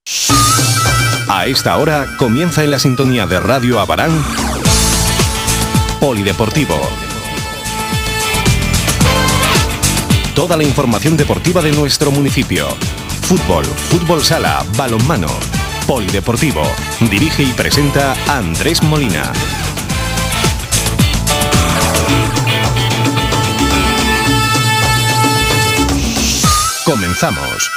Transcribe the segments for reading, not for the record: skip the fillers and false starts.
A esta hora comienza en la sintonía de Radio Abarán, Polideportivo. Toda la información deportiva de nuestro municipio. Fútbol, fútbol sala, balonmano. Polideportivo. Dirige y presenta Andrés Molina. Comenzamos.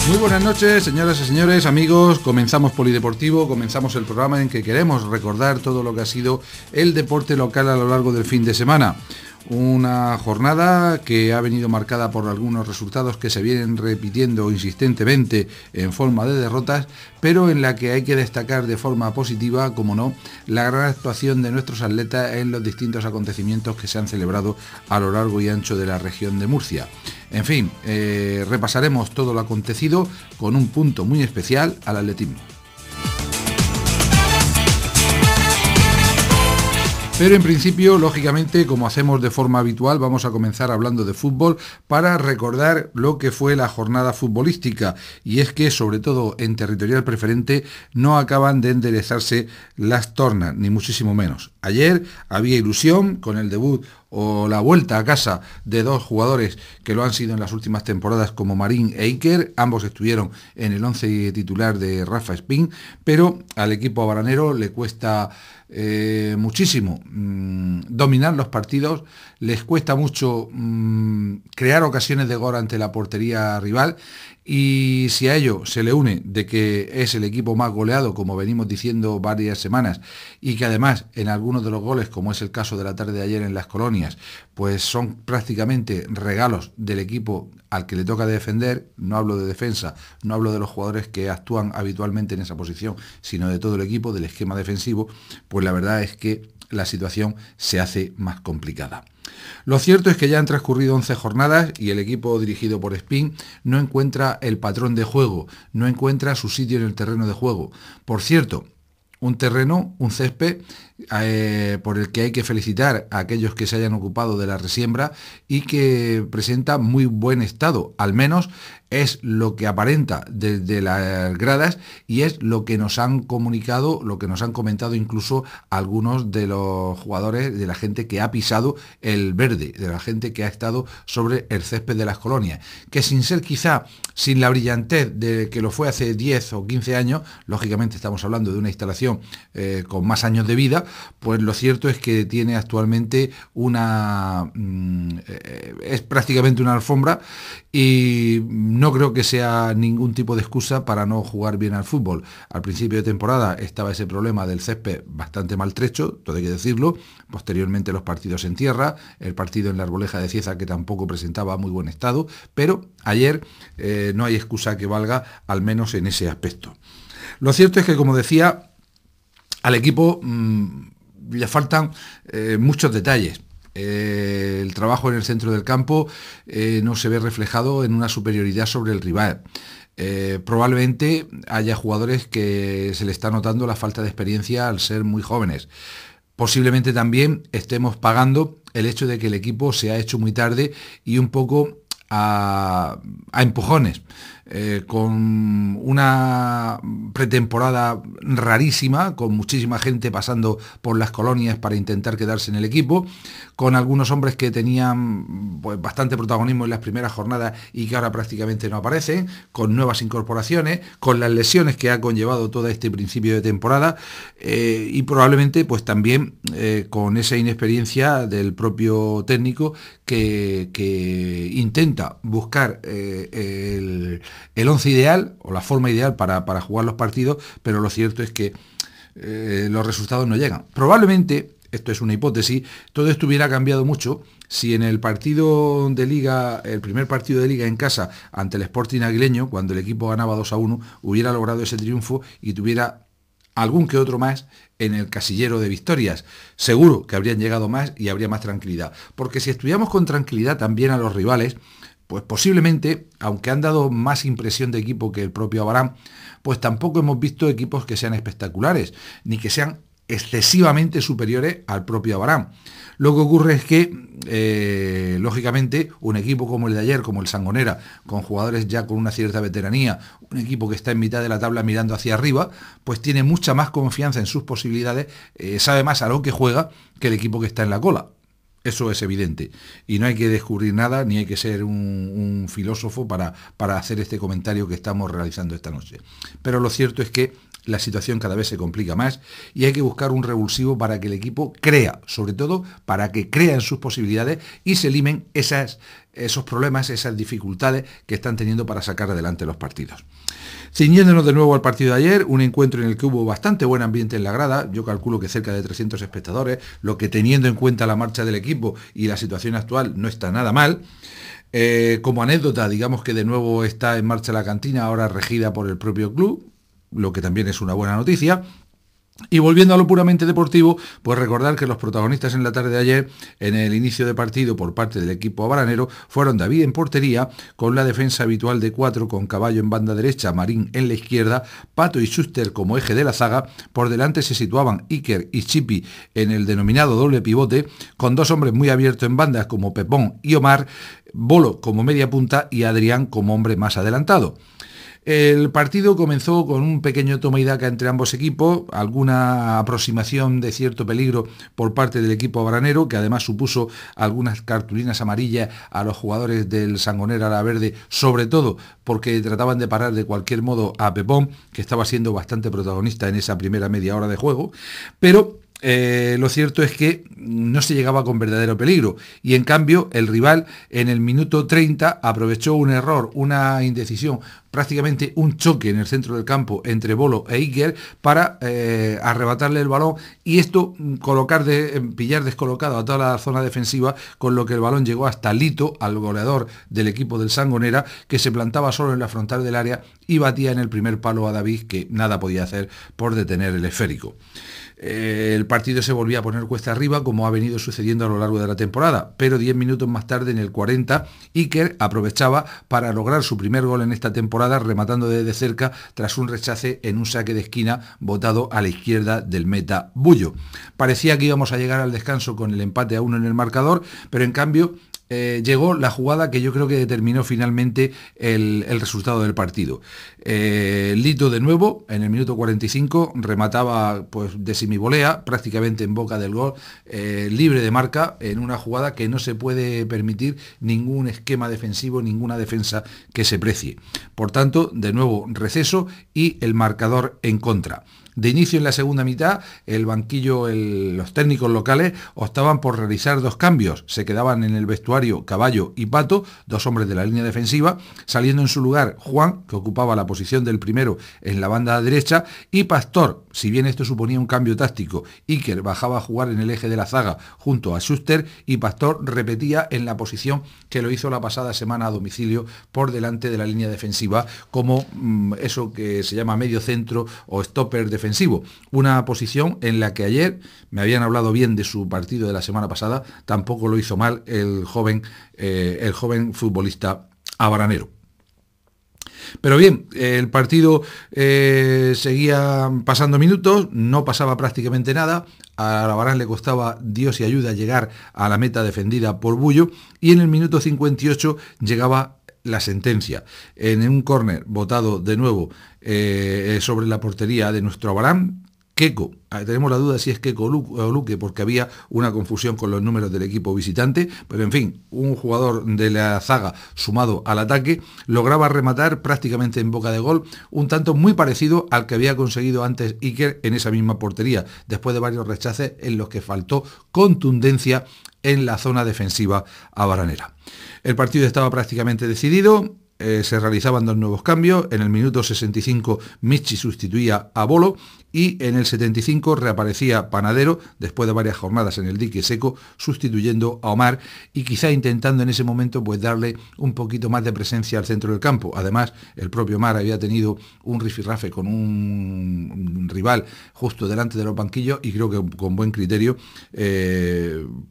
Muy buenas noches, señoras y señores, amigos. Comenzamos Polideportivo, comenzamos el programa en que queremos recordar todo lo que ha sido el deporte local a lo largo del fin de semana. Una jornada que ha venido marcada por algunos resultados que se vienen repitiendo insistentemente en forma de derrotas, pero en la que hay que destacar de forma positiva, como no, la gran actuación de nuestros atletas en los distintos acontecimientos que se han celebrado a lo largo y ancho de la región de Murcia. En fin, repasaremos todo lo acontecido con un punto muy especial al atletismo. Pero en principio, lógicamente, como hacemos de forma habitual, vamos a comenzar hablando de fútbol para recordar lo que fue la jornada futbolística. Y es que, sobre todo en territorial preferente, no acaban de enderezarse las tornas, ni muchísimo menos. Ayer había ilusión con el debut o la vuelta a casa de dos jugadores que lo han sido en las últimas temporadas, como Marín e Iker. Ambos estuvieron en el 11 titular de Rafa Espín, pero al equipo abaranero le cuesta muchísimo dominar los partidos, les cuesta mucho crear ocasiones de gol ante la portería rival. Y si a ello se le une de que es el equipo más goleado, como venimos diciendo varias semanas, y que además en algunos de los goles, como es el caso de la tarde de ayer en Las Colonias, pues son prácticamente regalos del equipo al que le toca defender. No hablo de defensa, no hablo de los jugadores que actúan habitualmente en esa posición, sino de todo el equipo, del esquema defensivo, pues la verdad es que la situación se hace más complicada. Lo cierto es que ya han transcurrido 11 jornadas y el equipo dirigido por Espín no encuentra el patrón de juego, no encuentra su sitio en el terreno de juego. Por cierto, un terreno, un césped, por el que hay que felicitar a aquellos que se hayan ocupado de la resiembra y que presenta muy buen estado, al menos es lo que aparenta desde las gradas y es lo que nos han comunicado, lo que nos han comentado incluso algunos de los jugadores, de la gente que ha pisado el verde, de la gente que ha estado sobre el césped de Las Colonias, que sin ser quizá, sin la brillantez de que lo fue hace 10 o 15 años, lógicamente estamos hablando de una instalación con más años de vida, pues lo cierto es que tiene actualmente es prácticamente una alfombra y no creo que sea ningún tipo de excusa para no jugar bien al fútbol. Al principio de temporada estaba ese problema del césped bastante maltrecho, todo hay que decirlo. Posteriormente los partidos en tierra, el partido en la Arboleja de Cieza que tampoco presentaba muy buen estado, pero ayer no hay excusa que valga, al menos en ese aspecto. Lo cierto es que, como decía, al equipo le faltan muchos detalles. El trabajo en el centro del campo no se ve reflejado en una superioridad sobre el rival. Probablemente haya jugadores que se le está notando la falta de experiencia al ser muy jóvenes. Posiblemente también estemos pagando el hecho de que el equipo se ha hecho muy tarde y un poco a empujones. Con una pretemporada rarísima, con muchísima gente pasando por Las Colonias para intentar quedarse en el equipo, con algunos hombres que tenían pues bastante protagonismo en las primeras jornadas y que ahora prácticamente no aparecen, con nuevas incorporaciones, con las lesiones que ha conllevado todo este principio de temporada y probablemente pues también con esa inexperiencia del propio técnico que intenta buscar el once ideal o la forma ideal para jugar los partidos, pero lo cierto es que los resultados no llegan. Probablemente, esto es una hipótesis, todo esto hubiera cambiado mucho si en el partido de Liga, el primer partido de Liga en casa ante el Sporting Aguileño, cuando el equipo ganaba 2-1, hubiera logrado ese triunfo y tuviera algún que otro más en el casillero de victorias. Seguro que habrían llegado más y habría más tranquilidad. Porque si estudiamos con tranquilidad también a los rivales, pues posiblemente, aunque han dado más impresión de equipo que el propio Abarán, pues tampoco hemos visto equipos que sean espectaculares, ni que sean excesivamente superiores al propio Abarán. Lo que ocurre es que, lógicamente, un equipo como el de ayer, como el Sangonera, con jugadores ya con una cierta veteranía, un equipo que está en mitad de la tabla mirando hacia arriba, pues tiene mucha más confianza en sus posibilidades, sabe más a lo que juega que el equipo que está en la cola. Eso es evidente. Y no hay que descubrir nada, ni hay que ser un filósofo para hacer este comentario que estamos realizando esta noche. Pero lo cierto es que la situación cada vez se complica más y hay que buscar un revulsivo para que el equipo crea, sobre todo para que crea en sus posibilidades y se limen esos problemas, esas dificultades que están teniendo para sacar adelante los partidos. Ciñéndonos de nuevo al partido de ayer, un encuentro en el que hubo bastante buen ambiente en la grada, yo calculo que cerca de 300 espectadores, lo que teniendo en cuenta la marcha del equipo y la situación actual no está nada mal. Como anécdota, digamos que de nuevo está en marcha la cantina, ahora regida por el propio club, lo que también es una buena noticia. Y volviendo a lo puramente deportivo, pues recordar que los protagonistas en la tarde de ayer, en el inicio de partido por parte del equipo abaranero, fueron David en portería, con la defensa habitual de 4, con Caballo en banda derecha, Marín en la izquierda, Pato y Schuster como eje de la zaga, por delante se situaban Iker y Chipi en el denominado doble pivote, con 2 hombres muy abiertos en bandas como Pepón y Omar, Bolo como media punta y Adrián como hombre más adelantado. El partido comenzó con un pequeño toma y daca entre ambos equipos, alguna aproximación de cierto peligro por parte del equipo abaranero, que además supuso algunas cartulinas amarillas a los jugadores del Sangonera La Verde, sobre todo porque trataban de parar de cualquier modo a Pepón, que estaba siendo bastante protagonista en esa primera media hora de juego, pero lo cierto es que no se llegaba con verdadero peligro y en cambio el rival en el minuto 30 aprovechó un error, una indecisión, prácticamente un choque en el centro del campo entre Bolo e Iker para arrebatarle el balón y esto pillar descolocado a toda la zona defensiva, con lo que el balón llegó hasta Lito, al goleador del equipo del Sangonera, que se plantaba solo en la frontal del área y batía en el primer palo a David, que nada podía hacer por detener el esférico. El partido se volvía a poner cuesta arriba, como ha venido sucediendo a lo largo de la temporada, pero 10 minutos más tarde, en el 40, Iker aprovechaba para lograr su primer gol en esta temporada, rematando desde cerca tras un rechace en un saque de esquina botado a la izquierda del meta Bullo. Parecía que íbamos a llegar al descanso con el empate a 1 en el marcador, pero en cambio llegó la jugada que yo creo que determinó finalmente el resultado del partido. Lito de nuevo, en el minuto 45, remataba pues de semivolea, prácticamente en boca del gol, libre de marca, en una jugada que no se puede permitir ningún esquema defensivo, ninguna defensa que se precie. Por tanto, de nuevo receso y el marcador en contra. De inicio en la segunda mitad, el banquillo, los técnicos locales optaban por realizar 2 cambios. Se quedaban en el vestuario Caballo y Pato, 2 hombres de la línea defensiva, saliendo en su lugar Juan, que ocupaba la posición del primero en la banda derecha, y Pastor. Si bien esto suponía un cambio táctico, Iker bajaba a jugar en el eje de la zaga junto a Schuster y Pastor repetía en la posición que lo hizo la pasada semana a domicilio por delante de la línea defensiva, como eso que se llama medio centro o stopper defensivo. Una posición en la que ayer me habían hablado bien de su partido de la semana pasada, tampoco lo hizo mal el joven futbolista abaranero. Pero bien, el partido seguía pasando minutos, no pasaba prácticamente nada, a Abarán le costaba Dios y ayuda llegar a la meta defendida por Bullo y en el minuto 58 llegaba la sentencia. En un córner botado de nuevo sobre la portería de nuestro Abarán, Queco, tenemos la duda si es Queco o Luque, porque había una confusión con los números del equipo visitante, pero en fin, un jugador de la zaga sumado al ataque lograba rematar prácticamente en boca de gol un tanto muy parecido al que había conseguido antes Iker en esa misma portería, después de varios rechaces en los que faltó contundencia en la zona defensiva abaranera. El partido estaba prácticamente decidido. Se realizaban 2 nuevos cambios. En el minuto 65 Michi sustituía a Bolo y en el 75 reaparecía Panadero después de varias jornadas en el dique seco, sustituyendo a Omar y quizá intentando en ese momento pues darle un poquito más de presencia al centro del campo. Además, el propio Omar había tenido un rifirrafe con un rival justo delante de los banquillos y creo que con buen criterio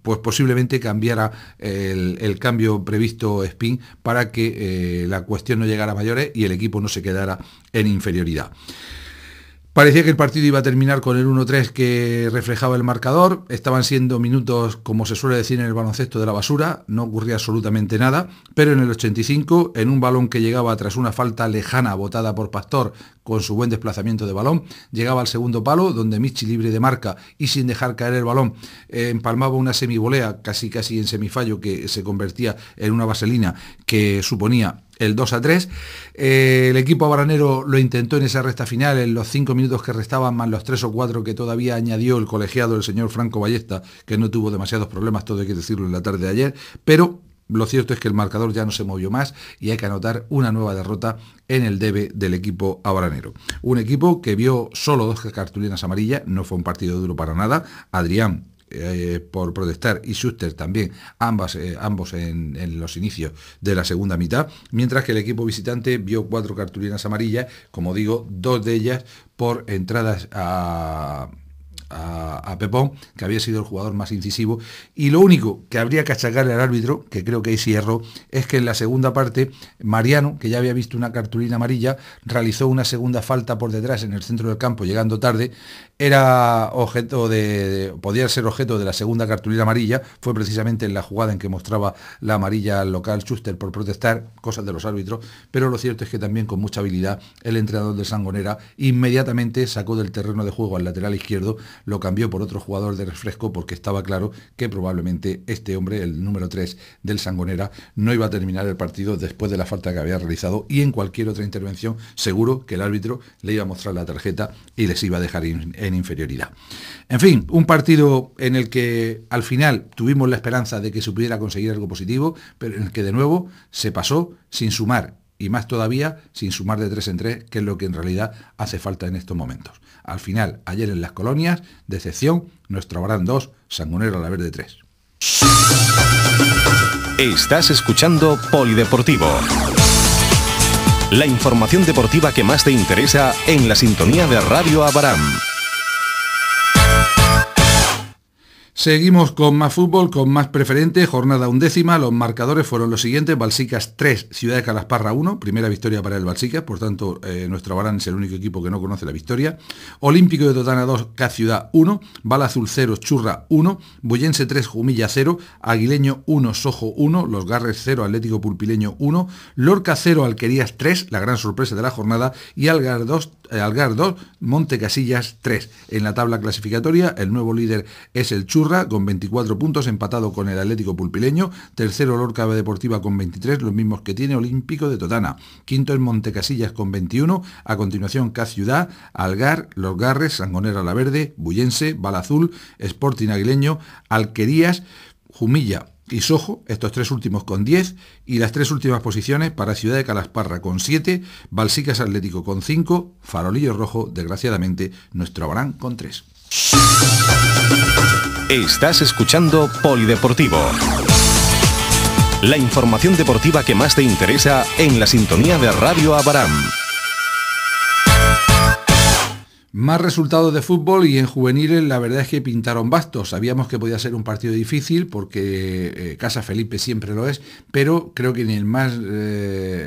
pues posiblemente cambiara el cambio previsto Espín para que la cuestión no llegara a mayores y el equipo no se quedara en inferioridad. Parecía que el partido iba a terminar con el 1-3 que reflejaba el marcador. Estaban siendo minutos, como se suele decir en el baloncesto, de la basura. No ocurría absolutamente nada. Pero en el 85, en un balón que llegaba tras una falta lejana botada por Pastor con su buen desplazamiento de balón, llegaba al segundo palo, donde Michi, libre de marca y sin dejar caer el balón, empalmaba una semivolea casi en semifallo que se convertía en una vaselina que suponía el 2-3. El equipo baranero lo intentó en esa recta final, en los 5 minutos que restaban, más los 3 o 4 que todavía añadió el colegiado, el señor Franco Ballesta, que no tuvo demasiados problemas, todo hay que decirlo, en la tarde de ayer, pero lo cierto es que el marcador ya no se movió más y hay que anotar una nueva derrota en el debe del equipo abaranero. Un equipo que vio solo 2 cartulinas amarillas, no fue un partido duro para nada. Adrián, por protestar, y Schuster también, ambos en los inicios de la segunda mitad, mientras que el equipo visitante vio 4 cartulinas amarillas, como digo, 2 de ellas por entradas a Pepón, que había sido el jugador más incisivo, y lo único que habría que achacarle al árbitro, que creo que ahí sí erró, es que en la segunda parte Mariano, que ya había visto una cartulina amarilla, realizó una segunda falta por detrás en el centro del campo, llegando tarde. Era podía ser objeto de la segunda cartulina amarilla. Fue precisamente en la jugada en que mostraba la amarilla al local Schuster por protestar, cosas de los árbitros, pero lo cierto es que también con mucha habilidad el entrenador de Sangonera inmediatamente sacó del terreno de juego al lateral izquierdo, lo cambió por otro jugador de refresco, porque estaba claro que probablemente este hombre, el número 3 del Sangonera, no iba a terminar el partido después de la falta que había realizado, y en cualquier otra intervención seguro que el árbitro le iba a mostrar la tarjeta y les iba a dejar en inferioridad. En fin, un partido en el que al final tuvimos la esperanza de que se pudiera conseguir algo positivo, pero en el que de nuevo se pasó sin sumar, y más todavía sin sumar de 3 en 3, que es lo que en realidad hace falta en estos momentos. Al final, ayer en Las Colonias, decepción, nuestro Abarán 2, Sangonera La Verde 3. Estás escuchando Polideportivo. La información deportiva que más te interesa en la sintonía de Radio Abarán. Seguimos con más fútbol, con más preferente, jornada 11ª, los marcadores fueron los siguientes: Balsicas 3, Ciudad de Calasparra 1, primera victoria para el Balsicas, por tanto nuestro Abarán es el único equipo que no conoce la victoria. Olímpico de Totana 2, K Ciudad 1, Bala Azul 0, Churra 1, Bullense 3, Jumilla 0, Aguileño 1, Sojo 1, Los Garres 0, Atlético Pulpileño 1, Lorca 0, Alquerías 3, la gran sorpresa de la jornada, y Algar 2, Montecasillas 3. En la tabla clasificatoria, el nuevo líder es el Churra, con 24 puntos, empatado con el Atlético Pulpileño. Tercero, Lorca Deportiva con 23, los mismos que tiene Olímpico de Totana. Quinto es Montecasillas con 21. A continuación, K Ciudad, Algar, Los Garres, Sangonera La Verde, Bullense, Bala Azul, Sporting Aguileño, Alquerías, Jumilla y Sojo, estos 3 últimos con 10, y las 3 últimas posiciones para Ciudad de Calasparra con 7, Balsicas Atlético con 5, Farolillo Rojo, desgraciadamente, nuestro Abarán con 3. Estás escuchando Polideportivo. La información deportiva que más te interesa en la sintonía de Radio Abarán. Más resultados de fútbol, y en juveniles la verdad es que pintaron bastos. Sabíamos que podía ser un partido difícil porque Casa Felipe siempre lo es, pero creo que ni el más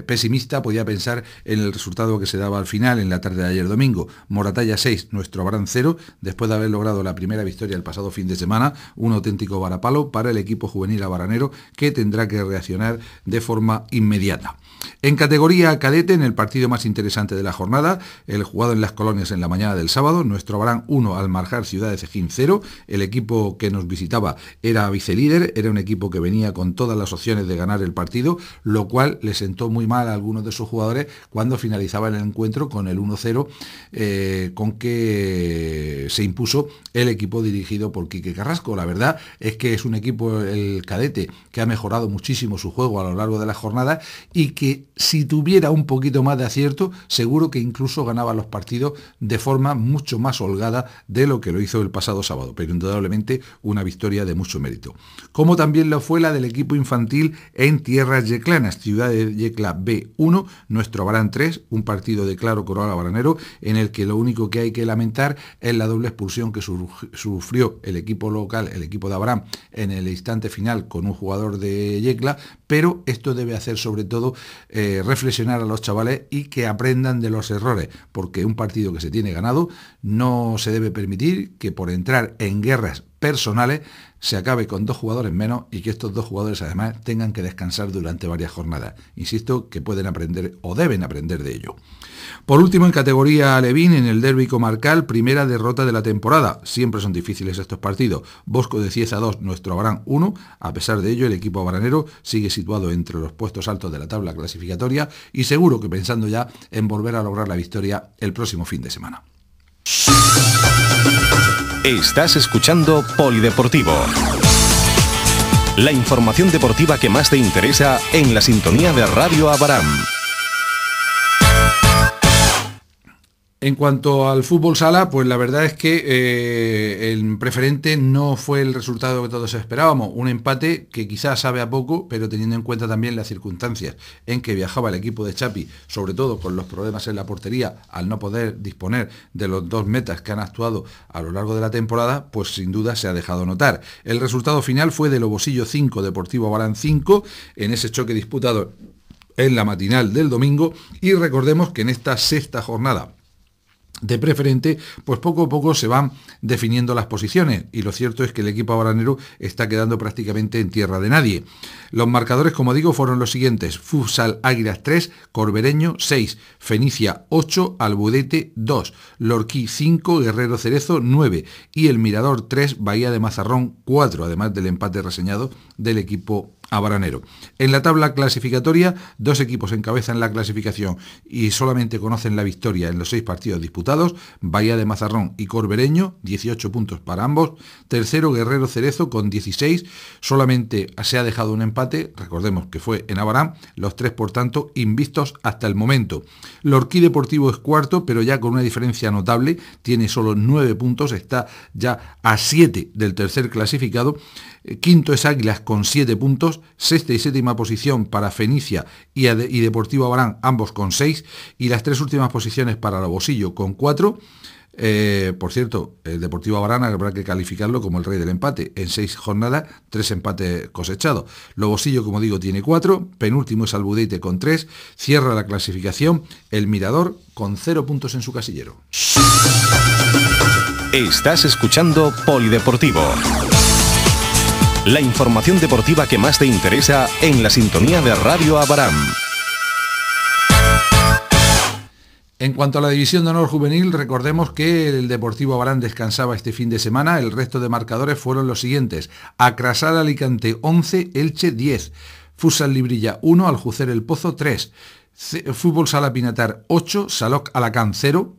pesimista podía pensar en el resultado que se daba al final en la tarde de ayer domingo. Moratalla 6, nuestro Abarán 0, después de haber logrado la primera victoria el pasado fin de semana, un auténtico varapalo para el equipo juvenil abaranero, que tendrá que reaccionar de forma inmediata. En categoría cadete, en el partido más interesante de la jornada, el jugado en Las Colonias en la mañana del sábado, nuestro Abarán 1, Almarjar Ciudad de Cejín 0. El equipo que nos visitaba era vicelíder, era un equipo que venía con todas las opciones de ganar el partido, lo cual le sentó muy mal a algunos de sus jugadores cuando finalizaba el encuentro con el 1-0, con que se impuso el equipo dirigido por Quique Carrasco. La verdad es que es un equipo, el cadete, que ha mejorado muchísimo su juego a lo largo de la jornada, y que si tuviera un poquito más de acierto, seguro que incluso ganaba los partidos de forma mucho más holgada de lo que lo hizo el pasado sábado, pero indudablemente una victoria de mucho mérito. Como también lo fue la del equipo infantil en tierras yeclanas, Ciudad de Yecla B1, nuestro Abarán 3, un partido de claro coral abaranero, en el que lo único que hay que lamentar es la doble expulsión que sufrió el equipo local, el equipo de Abarán, en el instante final con un jugador de Yecla, pero esto debe hacer sobre todo reflexionar a los chavales y que aprendan de los errores, porque un partido que se tiene ganado ganado, no se debe permitir que por entrar en guerras personales se acabe con 2 jugadores menos y que estos 2 jugadores además tengan que descansar durante varias jornadas. Insisto que pueden aprender o deben aprender de ello. Por último, en categoría alevín, en el derbi comarcal, primera derrota de la temporada. Siempre son difíciles estos partidos. Bosco de Cieza 2, nuestro Abarán 1. A pesar de ello, el equipo abaranero sigue situado entre los puestos altos de la tabla clasificatoria y seguro que pensando ya en volver a lograr la victoria el próximo fin de semana. Estás escuchando Polideportivo. La información deportiva que más te interesa en la sintonía de Radio Abarán. En cuanto al fútbol sala, pues la verdad es que el preferente no fue el resultado que todos esperábamos. Un empate que quizás sabe a poco, pero teniendo en cuenta también las circunstancias en que viajaba el equipo de Chapi, sobre todo con los problemas en la portería, al no poder disponer de los 2 metas que han actuado a lo largo de la temporada, pues sin duda se ha dejado notar. El resultado final fue de Lobosillo 5, Deportivo Abarán 5, en ese choque disputado en la matinal del domingo, y recordemos que en esta 6ª jornada de preferente, pues poco a poco se van definiendo las posiciones y lo cierto es que el equipo abaranero está quedando prácticamente en tierra de nadie. Los marcadores, como digo, fueron los siguientes: Futsal Águilas 3, Corbereño 6, Fenicia 8, Albudete 2, Lorquí 5, Guerrero Cerezo 9 y el Mirador 3, Bahía de Mazarrón 4, además del empate reseñado del equipo abaranero. En la tabla clasificatoria, 2 equipos encabezan la clasificación y solamente conocen la victoria en los 6 partidos disputados: Bahía de Mazarrón y Corbereño, 18 puntos para ambos. Tercero, Guerrero Cerezo con 16, solamente se ha dejado un empate, recordemos que fue en Abarán, los 3 por tanto invictos hasta el momento. Lorquí Deportivo es cuarto, pero ya con una diferencia notable, tiene solo 9 puntos, está ya a 7 del tercer clasificado. Quinto es Águilas con 7 puntos, 6ª y 7ª posición para Fenicia y Deportivo Abarán, ambos con 6, y las 3 últimas posiciones para Lobosillo con 4. Por cierto, el Deportivo Abarán habrá que calificarlo como el rey del empate. En 6 jornadas, 3 empates cosechados. Lobosillo, como digo, tiene 4, penúltimo es Albudete con 3, cierra la clasificación el Mirador con 0 puntos en su casillero. Estás escuchando Polideportivo. La información deportiva que más te interesa en la sintonía de Radio Abarán. En cuanto a la división de honor juvenil, recordemos que el Deportivo Abarán descansaba este fin de semana. El resto de marcadores fueron los siguientes: Acrasal Alicante 11, Elche 10, Futsal Librilla 1, Aljucer El Pozo 3, Fútbol Sala Pinatar 8, Saloc Alacant 0.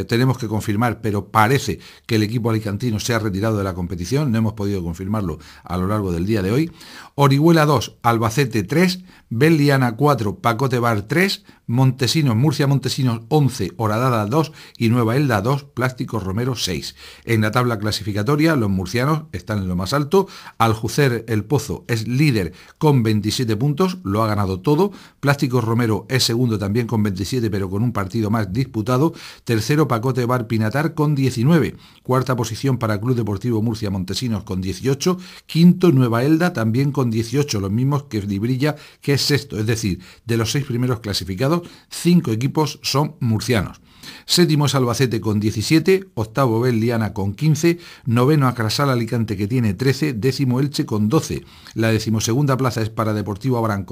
Tenemos que confirmar, pero parece que el equipo alicantino se ha retirado de la competición, no hemos podido confirmarlo a lo largo del día de hoy. Orihuela 2, Albacete 3, Belliana 4, Pacote Bar 3, Montesinos, Murcia Montesinos 11, Horadada 2 y Nueva Elda 2, Plásticos Romero 6. En la tabla clasificatoria, los murcianos están en lo más alto. Aljucer El Pozo es líder con 27 puntos, lo ha ganado todo. Plásticos Romero es segundo también con 27, pero con un partido más disputado. Tercero, Pacote Bar Pinatar con 19. Cuarta posición para Club Deportivo Murcia Montesinos con 18. Quinto, Nueva Elda también con 18, los mismos que Librilla, que es sexto. Es decir, de los 6 primeros clasificados, 5 equipos son murcianos. Séptimo es Albacete con 17, octavo Belliana con 15, noveno Acrasal Alicante que tiene 13, décimo Elche con 12. La decimosegunda plaza es para Deportivo Abarán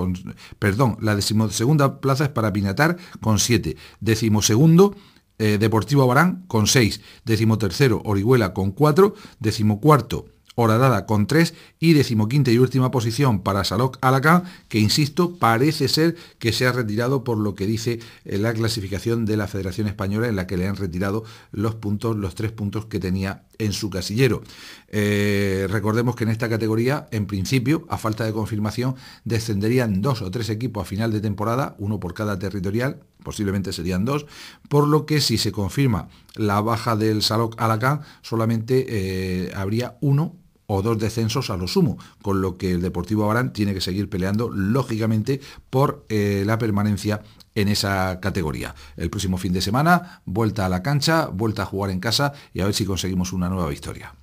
la decimosegunda plaza es para Pinatar con 7. Decimosegundo Deportivo Abarán con 6, decimotercero Orihuela con 4, decimocuarto Horadada con 3 y decimoquinta y última posición para Saloc Alacant, que insisto, parece ser que se ha retirado por lo que dice la clasificación de la Federación Española, en la que le han retirado los 3 puntos que tenía en su casillero. Recordemos que en esta categoría, en principio, a falta de confirmación, descenderían 2 o 3 equipos a final de temporada, uno por cada territorial, posiblemente serían 2, por lo que si se confirma la baja del Saloc Alacant, solamente habría 1 o 2 descensos a lo sumo, con lo que el Deportivo Abarán tiene que seguir peleando, lógicamente, por la permanencia en esa categoría. El próximo fin de semana, vuelta a la cancha, vuelta a jugar en casa y a ver si conseguimos una nueva victoria.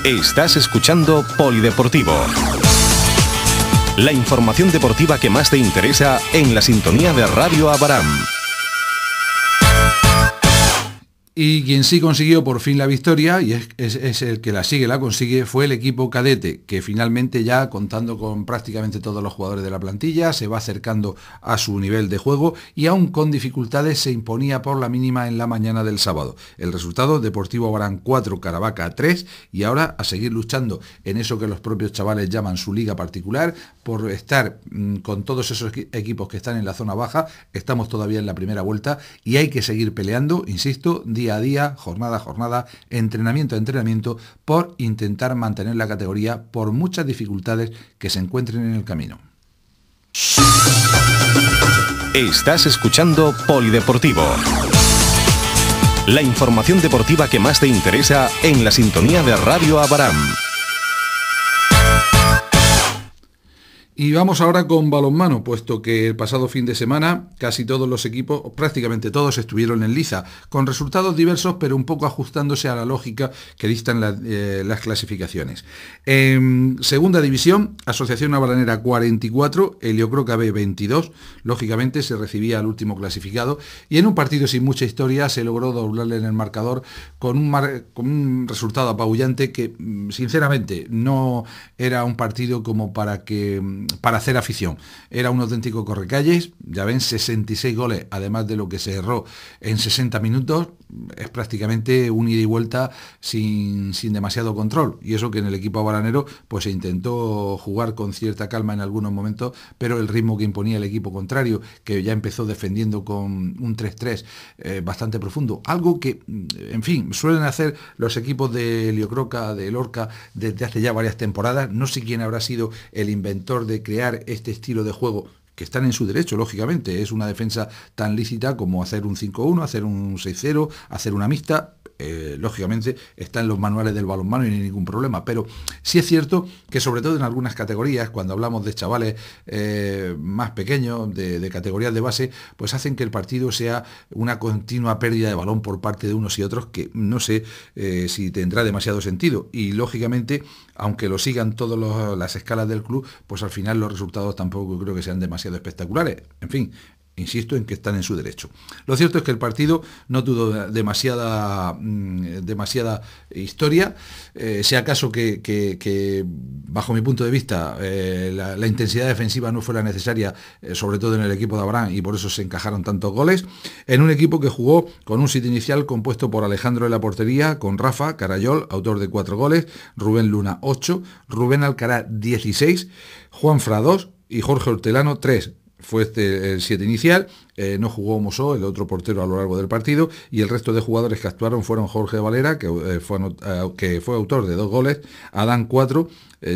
Estás escuchando Polideportivo. La información deportiva que más te interesa en la sintonía de Radio Abarán. Y quien sí consiguió por fin la victoria, y es el que la consigue, fue el equipo cadete, que finalmente ya, contando con prácticamente todos los jugadores de la plantilla, se va acercando a su nivel de juego y aún con dificultades se imponía por la mínima en la mañana del sábado. El resultado, Deportivo Abarán 4, Caravaca 3, y ahora a seguir luchando en eso que los propios chavales llaman su liga particular, por estar con todos esos equipos que están en la zona baja. Estamos todavía en la primera vuelta y hay que seguir peleando, insisto, día a día, jornada a jornada, entrenamiento a entrenamiento, por intentar mantener la categoría por muchas dificultades que se encuentren en el camino. Estás escuchando Polideportivo. La información deportiva que más te interesa en la sintonía de Radio Abarán. Y vamos ahora con balonmano, puesto que el pasado fin de semana casi todos los equipos, prácticamente todos, estuvieron en liza, con resultados diversos, pero un poco ajustándose a la lógica que dictan las clasificaciones. En segunda división, Asociación Abaranera 44, Heliocroca B 22, lógicamente se recibía al último clasificado, y en un partido sin mucha historia se logró doblarle en el marcador con un resultado apabullante que, sinceramente, no era un partido como para hacer afición. Era un auténtico correcalles, ya ven, 66 goles, además de lo que se erró en 60 minutos, es prácticamente un ida y vuelta sin demasiado control, y eso que en el equipo abaranero pues se intentó jugar con cierta calma en algunos momentos, pero el ritmo que imponía el equipo contrario, que ya empezó defendiendo con un 3-3 bastante profundo, algo que, en fin, suelen hacer los equipos de Heliocroca, de Lorca, desde hace ya varias temporadas. No sé quién habrá sido el inventor de crear este estilo de juego, que están en su derecho, lógicamente. Es una defensa tan lícita como hacer un 5-1, hacer un 6-0, hacer una mixta. Lógicamente está en los manuales del balonmano y no hay ningún problema, pero sí es cierto que sobre todo en algunas categorías, cuando hablamos de chavales más pequeños, de categorías de base, pues hacen que el partido sea una continua pérdida de balón por parte de unos y otros, que no sé si tendrá demasiado sentido, y lógicamente, aunque lo sigan todas las escalas del club, pues al final los resultados tampoco creo que sean demasiado espectaculares. En fin, insisto en que están en su derecho. Lo cierto es que el partido no tuvo demasiada historia, si acaso que bajo mi punto de vista la intensidad defensiva no fuera necesaria, sobre todo en el equipo de Abarán, y por eso se encajaron tantos goles, en un equipo que jugó con un sitio inicial compuesto por Alejandro en la portería, con Rafa Carayol, autor de 4 goles, Rubén Luna 8, Rubén Alcaraz 16, Juan Fra 2 y Jorge Hortelano 3. Fue el 7 inicial, no jugó Mosó, el otro portero, a lo largo del partido, y el resto de jugadores que actuaron fueron Jorge Valera, que fue autor de 2 goles, Adán 4,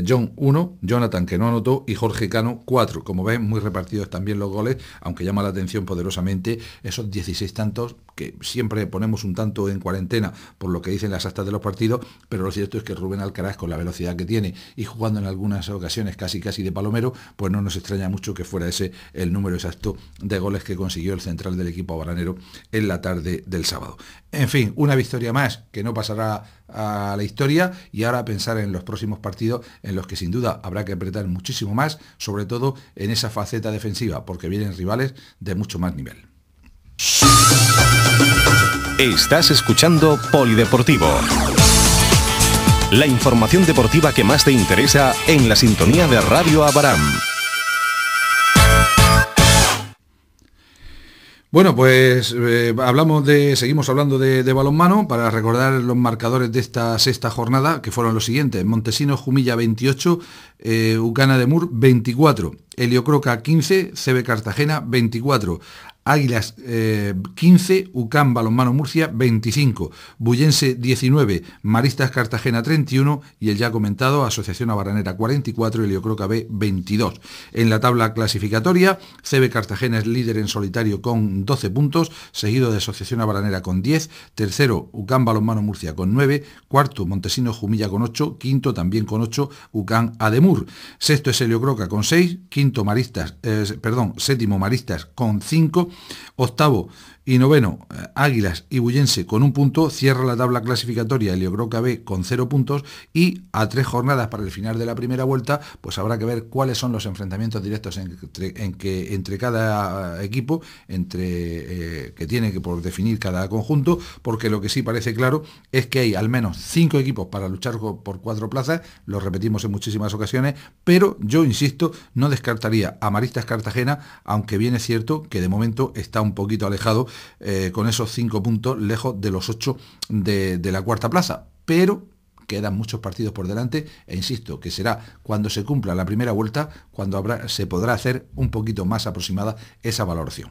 John 1, Jonathan, que no anotó, y Jorge Cano 4. Como ven, muy repartidos también los goles, aunque llama la atención poderosamente esos 16 tantos, que siempre ponemos un tanto en cuarentena por lo que dicen las actas de los partidos, pero lo cierto es que Rubén Alcaraz, con la velocidad que tiene y jugando en algunas ocasiones casi de palomero, pues no nos extraña mucho que fuera ese el número exacto de goles que consiguió el central del equipo abaranero en la tarde del sábado. En fin, una victoria más que no pasará a la historia, y ahora pensar en los próximos partidos en los que sin duda habrá que apretar muchísimo más, sobre todo en esa faceta defensiva, porque vienen rivales de mucho más nivel. Estás escuchando Polideportivo. La información deportiva que más te interesa en la sintonía de Radio Abarán. Bueno, pues seguimos hablando de balonmano, para recordar los marcadores de esta sexta jornada, que fueron los siguientes: Montesinos Jumilla 28, Ucana de Mur 24, Heliocroca 15, CB Cartagena 24, Águilas 15, UCAM Balonmano Murcia 25, Bullense 19, Maristas Cartagena 31 y el ya comentado Asociación Abaranera 44 y Heliocroca B 22. En la tabla clasificatoria, CB Cartagena es líder en solitario con 12 puntos, seguido de Asociación Abaranera con 10, tercero UCAM Balonmano Murcia con 9, cuarto Montesinos Jumilla con 8, quinto también con 8 UCAM Ademur, sexto es Heliocroca con 6, séptimo Maristas con 5, octavo y noveno Águilas y Bullense con 1 punto, cierra la tabla clasificatoria Heliocroca B con 0 puntos y a 3 jornadas para el final de la primera vuelta, pues habrá que ver cuáles son los enfrentamientos directos entre cada equipo, que tiene que por definir cada conjunto, porque lo que sí parece claro es que hay al menos 5 equipos para luchar por 4 plazas, lo repetimos en muchísimas ocasiones, pero yo insisto, no descartaría a Maristas Cartagena, aunque bien es cierto que de momento está un poquito alejado con esos 5 puntos lejos de los 8 de la cuarta plaza, pero quedan muchos partidos por delante e insisto que será cuando se cumpla la primera vuelta cuando se podrá hacer un poquito más aproximada esa valoración.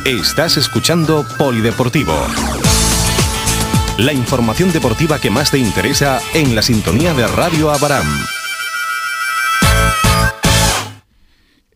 Estás escuchando Polideportivo. La información deportiva que más te interesa en la sintonía de Radio Abaram.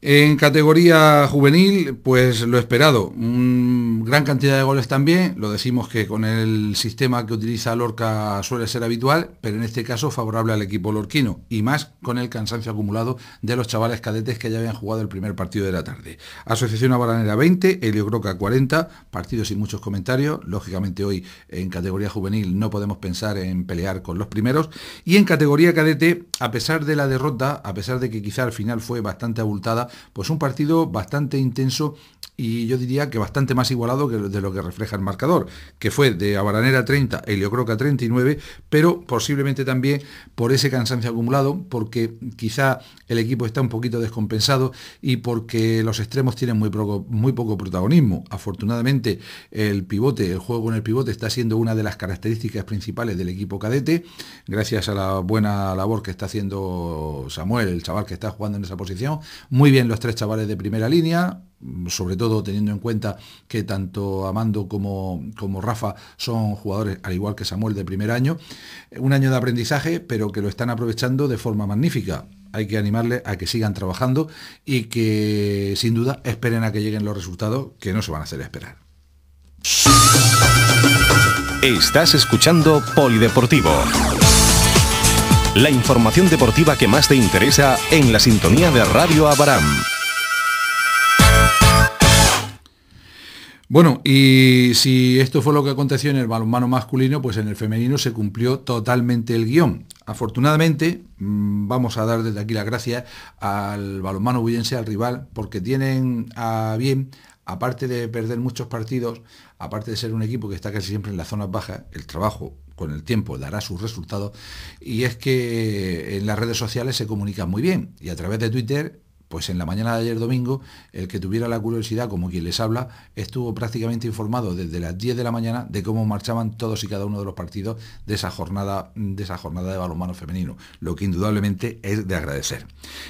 En categoría juvenil, pues lo esperado, gran cantidad de goles también, lo decimos que con el sistema que utiliza Lorca suele ser habitual, pero en este caso favorable al equipo lorquino, y más con el cansancio acumulado de los chavales cadetes que ya habían jugado el primer partido de la tarde. Asociación Abaranera 20, Heliocroca 40, partidos sin muchos comentarios, lógicamente hoy en categoría juvenil no podemos pensar en pelear con los primeros, y en categoría cadete, a pesar de la derrota, a pesar de que quizá al final fue bastante abultada, pues un partido bastante intenso y yo diría que bastante más igualado que de lo que refleja el marcador, que fue de Abaranera 30, Heliocroca 39, pero posiblemente también por ese cansancio acumulado, porque quizá el equipo está un poquito descompensado y porque los extremos tienen muy poco protagonismo. Afortunadamente el juego con el pivote está siendo una de las características principales del equipo cadete, gracias a la buena labor que está haciendo Samuel, el chaval que está jugando en esa posición. Muy bien los 3 chavales de primera línea, sobre todo teniendo en cuenta que tanto Amando como Rafa son jugadores, al igual que Samuel, de primer año. Un año de aprendizaje, pero que lo están aprovechando de forma magnífica. Hay que animarles a que sigan trabajando y que, sin duda, esperen a que lleguen los resultados, que no se van a hacer esperar. Estás escuchando Polideportivo. La información deportiva que más te interesa en la sintonía de Radio Abaram. Bueno, y si esto fue lo que aconteció en el balonmano masculino, pues en el femenino se cumplió totalmente el guión. Afortunadamente, vamos a dar desde aquí las gracias al balonmano bullense, al rival, porque tienen a bien, aparte de perder muchos partidos, aparte de ser un equipo que está casi siempre en las zonas bajas, el trabajo con el tiempo dará sus resultados, y es que en las redes sociales se comunican muy bien, y a través de Twitter, pues en la mañana de ayer domingo, el que tuviera la curiosidad, como quien les habla, estuvo prácticamente informado desde las 10 de la mañana de cómo marchaban todos y cada uno de los partidos de esa jornada de balonmano femenino, lo que indudablemente es de agradecer.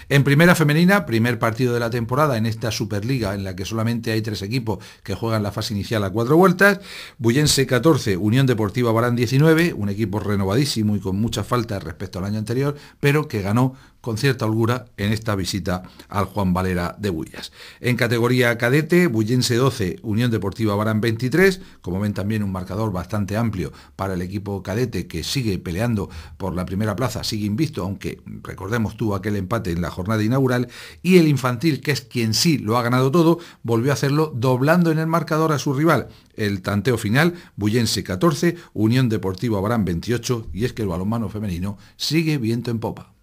En primera femenina, primer partido de la temporada en esta Superliga en la que solamente hay 3 equipos que juegan la fase inicial a 4 vueltas, Bullense 14, Unión Deportiva Abarán 19, un equipo renovadísimo y con muchas faltas respecto al año anterior, pero que ganó con cierta holgura en esta visita al Juan Valera de Bullas. En categoría cadete, Bullense 12, Unión Deportiva Abarán 23, como ven también un marcador bastante amplio para el equipo cadete que sigue peleando por la primera plaza, sigue invicto, aunque recordemos tuvo aquel empate en la jornada inaugural, y el infantil, que es quien sí lo ha ganado todo, volvió a hacerlo doblando en el marcador a su rival. El tanteo final, Bullense 14, Unión Deportiva Abarán 28, y es que el balonmano femenino sigue viento en popa.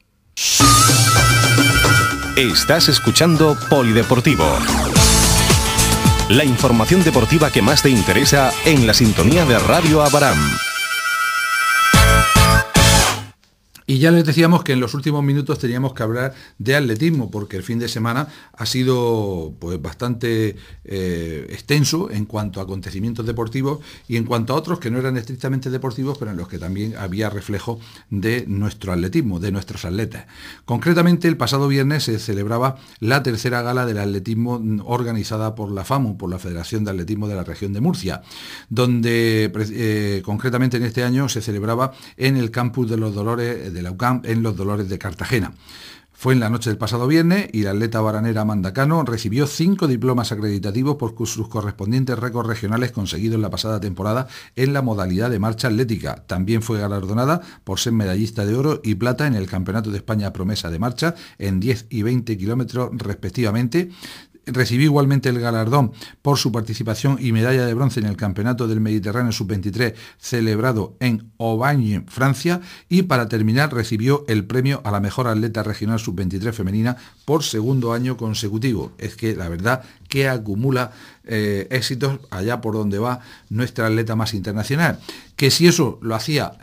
Estás escuchando Polideportivo. La información deportiva que más te interesa en la sintonía de Radio Abaram. Y ya les decíamos que en los últimos minutos teníamos que hablar de atletismo, porque el fin de semana ha sido pues bastante extenso en cuanto a acontecimientos deportivos y en cuanto a otros que no eran estrictamente deportivos, pero en los que también había reflejo de nuestro atletismo, de nuestros atletas. Concretamente, el pasado viernes se celebraba la tercera gala del atletismo organizada por la FAMU, por la Federación de Atletismo de la Región de Murcia, donde concretamente en este año se celebraba en el campus de los Dolores de la UCAM, en Los Dolores de Cartagena. Fue en la noche del pasado viernes y la atleta baranera Amanda Cano recibió 5 diplomas acreditativos por sus correspondientes récords regionales conseguidos en la pasada temporada en la modalidad de marcha atlética. También fue galardonada por ser medallista de oro y plata en el Campeonato de España Promesa de Marcha en 10 y 20 kilómetros respectivamente. Recibió igualmente el galardón por su participación y medalla de bronce en el Campeonato del Mediterráneo Sub-23 celebrado en Aubagne, Francia, y para terminar recibió el premio a la mejor atleta regional Sub-23 femenina por segundo año consecutivo. Es que la verdad que acumula éxitos allá por donde va nuestra atleta más internacional. Que si eso lo hacía,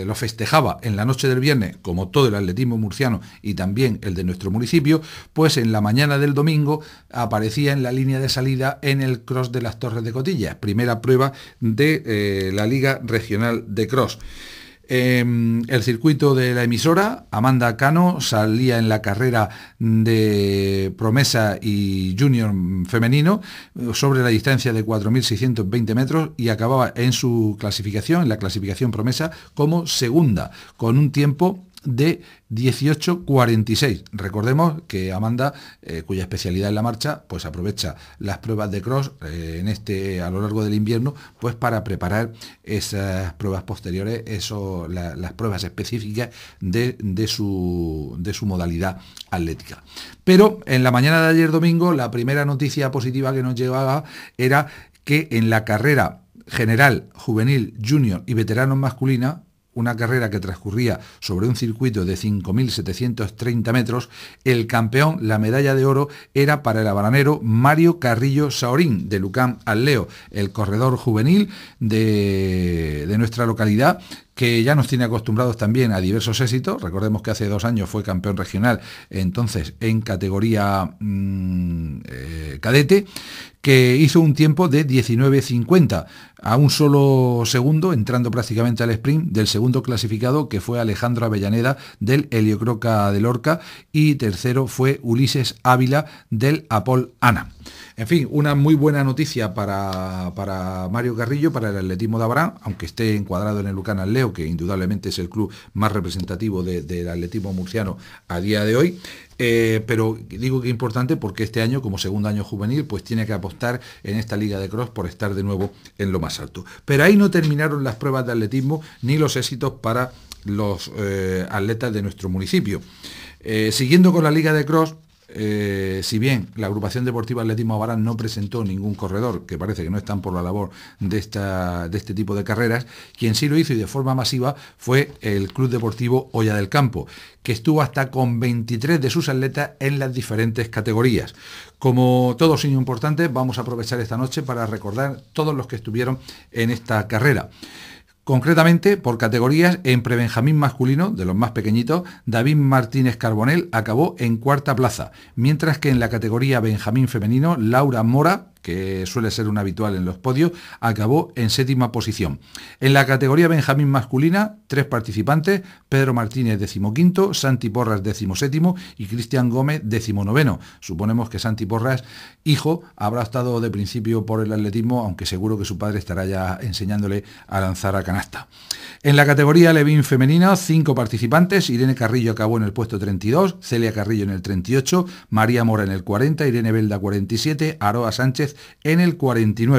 lo festejaba en la noche del viernes, como todo el atletismo murciano y también el de nuestro municipio, pues en la mañana del domingo aparecía en la línea de salida en el cross de las Torres de Cotillas, primera prueba de la Liga Regional de Cross. El circuito de la emisora, Amanda Cano salía en la carrera de promesa y junior femenino sobre la distancia de 4.620 metros y acababa en su clasificación, en la clasificación promesa, como segunda, con un tiempo de 18:46. Recordemos que Amanda, cuya especialidad es la marcha, pues aprovecha las pruebas de cross a lo largo del invierno, pues para preparar esas pruebas posteriores, las pruebas específicas de su modalidad atlética. Pero en la mañana de ayer domingo, la primera noticia positiva que nos llegaba era que en la carrera general, juvenil, junior y veterano masculina, una carrera que transcurría sobre un circuito de 5.730 metros, el campeón, la medalla de oro, era para el habanero Mario Carrillo Saorín, de Lucán al Leo, el corredor juvenil de nuestra localidad, que ya nos tiene acostumbrados también a diversos éxitos. Recordemos que hace 2 años fue campeón regional, entonces en categoría cadete, que hizo un tiempo de 19:50, a un solo segundo, entrando prácticamente al sprint, del segundo clasificado, que fue Alejandro Avellaneda del Heliocroca de Lorca, y tercero fue Ulises Ávila del Apol Ana. En fin, una muy buena noticia para Mario Carrillo, para el atletismo de Abarán, aunque esté encuadrado en el Lucán al Leo, que indudablemente es el club más representativo del atletismo murciano a día de hoy. Pero digo que es importante porque este año, como segundo año juvenil, pues tiene que apostar en esta liga de cross por estar de nuevo en lo más alto. Pero ahí no terminaron las pruebas de atletismo ni los éxitos para los atletas de nuestro municipio. Siguiendo con la liga de cross, si bien la agrupación deportiva Atletismo Abarán no presentó ningún corredor, que parece que no están por la labor de este tipo de carreras, quien sí lo hizo y de forma masiva fue el Club Deportivo Hoya del Campo, que estuvo hasta con 23 de sus atletas en las diferentes categorías. Como todo signo importante, vamos a aprovechar esta noche para recordar todos los que estuvieron en esta carrera. Concretamente, por categorías, en prebenjamín masculino, de los más pequeñitos, David Martínez Carbonell acabó en 4ª plaza, mientras que en la categoría benjamín femenino, Laura Mora, que suele ser un habitual en los podios, acabó en 7ª posición. En la categoría benjamín masculina, 3 participantes: Pedro Martínez, 15º, Santi Porras, 17º y Cristian Gómez, 19º. Suponemos que Santi Porras, hijo, habrá estado de principio por el atletismo, aunque seguro que su padre estará ya enseñándole a lanzar a canasta. En la categoría Levín femenina, 5 participantes: Irene Carrillo acabó en el puesto 32, Celia Carrillo en el 38, María Mora en el 40, Irene Belda 47, Aroa Sánchez en el 49.